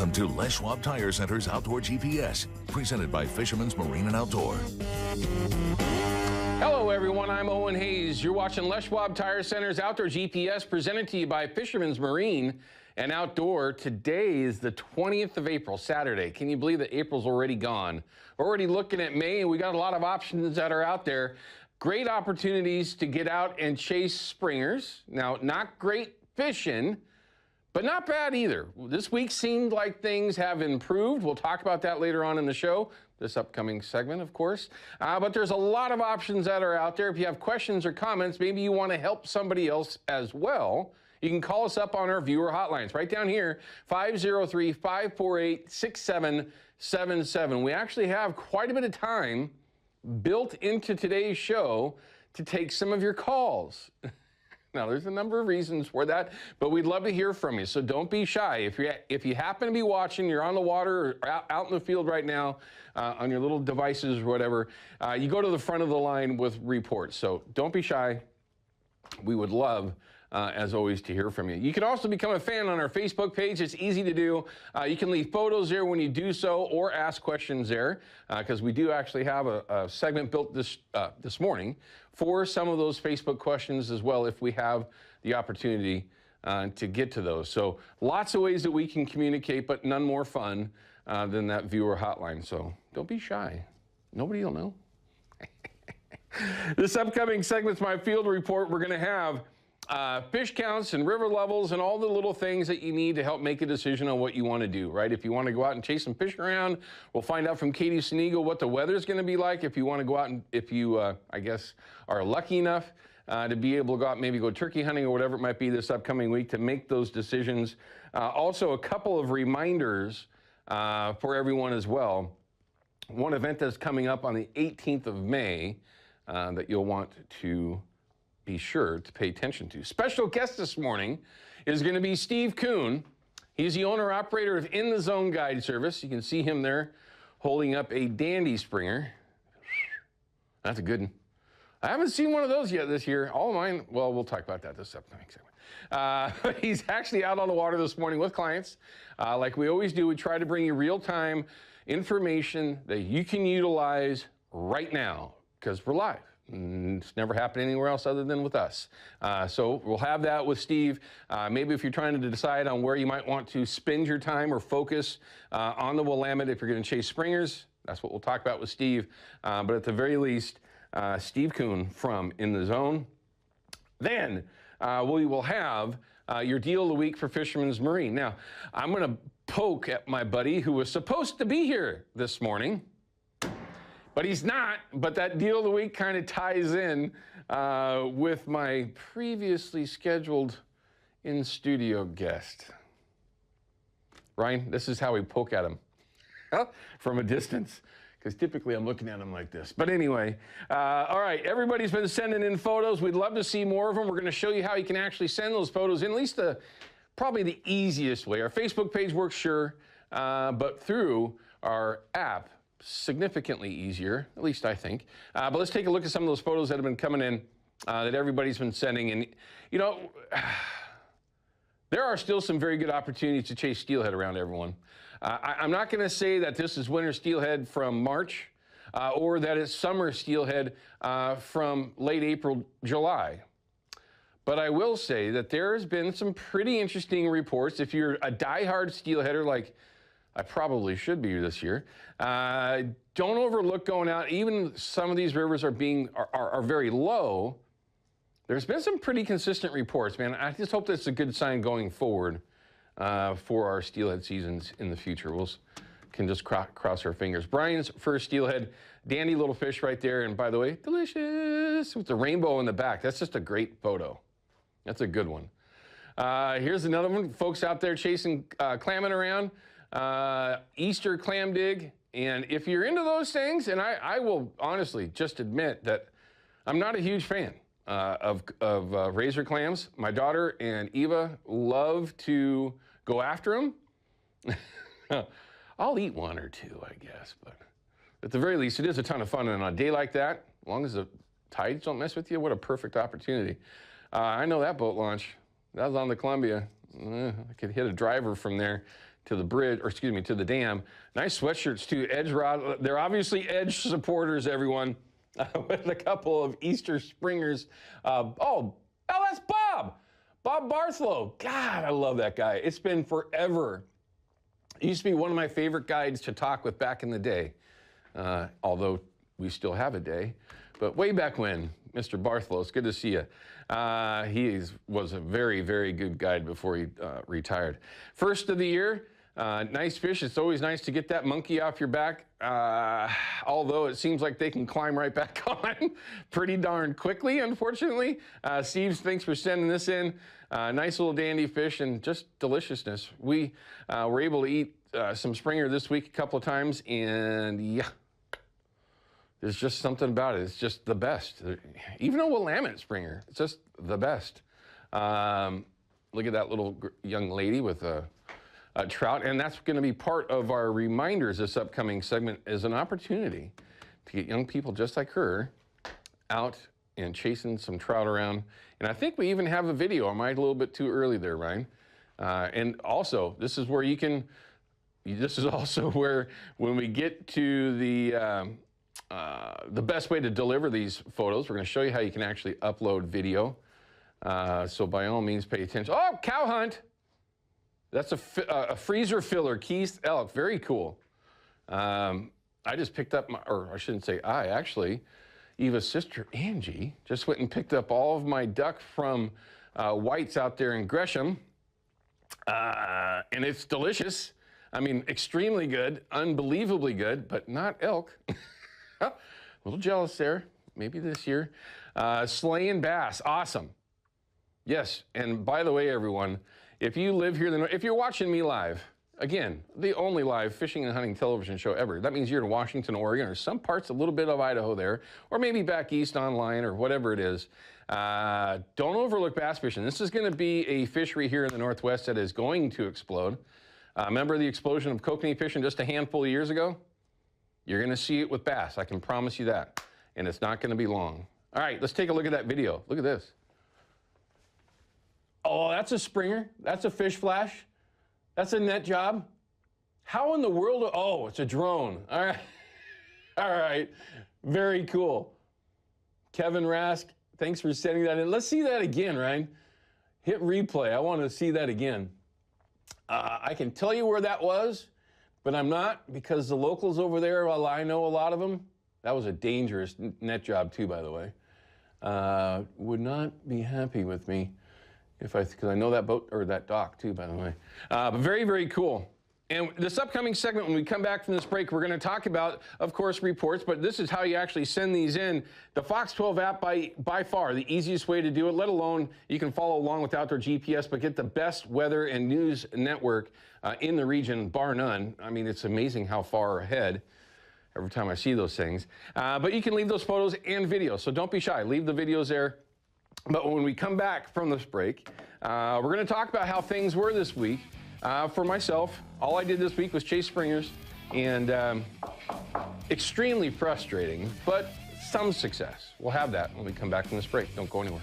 Welcome to Les Schwab Tire Center's Outdoor GPS, presented by Fisherman's Marine and Outdoor. Hello everyone, I'm Owen Hayes. You're watching Les Schwab Tire Center's Outdoor GPS, presented to you by Fisherman's Marine and Outdoor. Today is the 20th of April, Saturday. Can you believe that April's already gone? We're already looking at May, and we got a lot of options that are out there. Great opportunities to get out and chase springers. Now, not great fishing, but not bad either. This week seemed like things have improved. We'll talk about that later on in the show, this upcoming segment, of course. But there's a lot of options that are out there. If you have questions or comments, maybe you want to help somebody else as well, you can call us up on our viewer hotlines right down here, 503-548-6777. We actually have quite a bit of time built into today's show to take some of your calls. Now, there's a number of reasons for that, but we'd love to hear from you, so don't be shy. If you happen to be watching, you're on the water or out in the field right now on your little devices or whatever, you go to the front of the line with reports. So don't be shy. We would love, as always, to hear from you. You can also become a fan on our Facebook page. It's easy to do. You can leave photos there when you do so, or ask questions there, because we do actually have a segment built this morning for some of those Facebook questions as well, if we have the opportunity to get to those. So lots of ways that we can communicate, but none more fun than that viewer hotline. So don't be shy. Nobody will know. This upcoming segment's my field report. We're going to have fish counts and river levels and all the little things that you need to help make a decision on what you want to do, right? If you want to go out and chase some fish around, we'll find out from Katie Sneagle what the weather's going to be like. If you want to go out and, if you, I guess, are lucky enough to be able to go out, maybe go turkey hunting or whatever it might be this upcoming week, to make those decisions. Also, a couple of reminders for everyone as well. One event that's coming up on the 18th of May that you'll want to be sure to pay attention to. Special guest this morning is going to be Steve Kuhn. He's the owner-operator of In the Zone Guide Service. You can see him there holding up a dandy springer. That's a good one. I haven't seen one of those yet this year. All of mine, well, we'll talk about that this upcoming segment. He's actually out on the water this morning with clients. Like we always do, we try to bring you real-time information that you can utilize right now, because we're live. It's never happened anywhere else other than with us. So we'll have that with Steve. Maybe if you're trying to decide on where you might want to spend your time or focus on the Willamette, if you're going to chase springers, that's what we'll talk about with Steve. But at the very least, Steve Kuhn from In the Zone. Then we will have your deal of the week for Fisherman's Marine. Now, I'm going to poke at my buddy who was supposed to be here this morning, but he's not. But that deal of the week kind of ties in with my previously scheduled in-studio guest. Ryan, this is how we poke at him from a distance, because typically I'm looking at him like this. But anyway, all right, everybody's been sending in photos. We'd love to see more of them. We're going to show you how you can actually send those photos in, at least probably the easiest way. Our Facebook page works, sure, but through our app, significantly easier, at least I think. But let's take a look at some of those photos that have been coming in that everybody's been sending. And, you know, there are still some very good opportunities to chase steelhead around, everyone. I'm not going to say that this is winter steelhead from March or that it's summer steelhead from late April, July. But I will say that there has been some pretty interesting reports. If you're a diehard steelheader like I probably should be this year, don't overlook going out. Even some of these rivers are very low. There's been some pretty consistent reports, man. I just hope that's a good sign going forward for our steelhead seasons in the future. We can just cross our fingers. Brian's first steelhead, dandy little fish right there. And by the way, delicious with the rainbow in the back. That's just a great photo. That's a good one. Here's another one. Folks out there chasing, clamming around. Easter clam dig. And if you're into those things, and I will honestly just admit that I'm not a huge fan of razor clams. My daughter and Eva love to go after them. I'll eat one or two, I guess, but at the very least, it is a ton of fun. And on a day like that, as long as the tides don't mess with you, what a perfect opportunity. I know that boat launch. That was on the Columbia. I could hit a driver from there to the bridge, or excuse me, to the dam. Nice sweatshirts too. Edge rod. They're obviously Edge supporters, everyone. With a couple of Easter springers. Oh, that's Bob. Bob Barthlow. God, I love that guy. It's been forever. He used to be one of my favorite guides to talk with back in the day. Although we still have a day. But way back when, Mr. Barthlow, it's good to see you. He was a very, very good guide before he retired. First of the year, nice fish. It's always nice to get that monkey off your back, although it seems like they can climb right back on pretty darn quickly, unfortunately. Steve, thanks for sending this in. Nice little dandy fish and just deliciousness. We were able to eat some Springer this week a couple of times, and yeah, there's just something about it. It's just the best. Even a Willamette Springer, it's just the best. Look at that little young lady with a trout, and that's going to be part of our reminders this upcoming segment as an opportunity to get young people just like her out and chasing some trout around. And I think we even have a video. Am I a little bit too early there, Ryan? And also, this is where you can, this is also where when we get to the best way to deliver these photos, we're going to show you how you can actually upload video. So by all means, pay attention. Oh, cow hunt. That's a freezer filler, Keith elk. Very cool. I just picked up or I shouldn't say I, actually, Eva's sister, Angie, just went and picked up all of my duck from White's out there in Gresham. And it's delicious. I mean, extremely good, unbelievably good, but not elk. A little jealous there, maybe this year. Slaying bass, awesome. Yes, and by the way, everyone, if you live here, if you're watching me live, again, the only live fishing and hunting television show ever, that means you're in Washington, Oregon, or some parts, a little bit of Idaho there, or maybe back east online or whatever it is. Don't overlook bass fishing. This is going to be a fishery here in the Northwest that is going to explode. Remember the explosion of kokanee fishing just a handful of years ago? You're going to see it with bass. I can promise you that. And it's not going to be long. All right, let's take a look at that video. Look at this. Oh, that's a Springer. That's a fish flash. That's a net job. How in the world? Oh, it's a drone. All right. All right. Very cool. Kevin Rask, thanks for sending that in. Let's see that again, Ryan. Hit replay. I want to see that again. I can tell you where that was, but I'm not, because the locals over there, while I know a lot of them, that was a dangerous net job too, by the way. Would not be happy with me because I know that boat, or that dock too, by the way. But very, very cool. And this upcoming segment, when we come back from this break, we're going to talk about, of course, reports, but this is how you actually send these in. The Fox 12 app, by far, the easiest way to do it, let alone you can follow along with Outdoor GPS, but get the best weather and news network in the region, bar none. I mean, it's amazing how far ahead every time I see those things. But you can leave those photos and videos, so don't be shy. Leave the videos there. But when we come back from this break, we're going to talk about how things were this week. For myself, all I did this week was chase Springers, and extremely frustrating, but some success. We'll have that when we come back from this break. Don't go anywhere.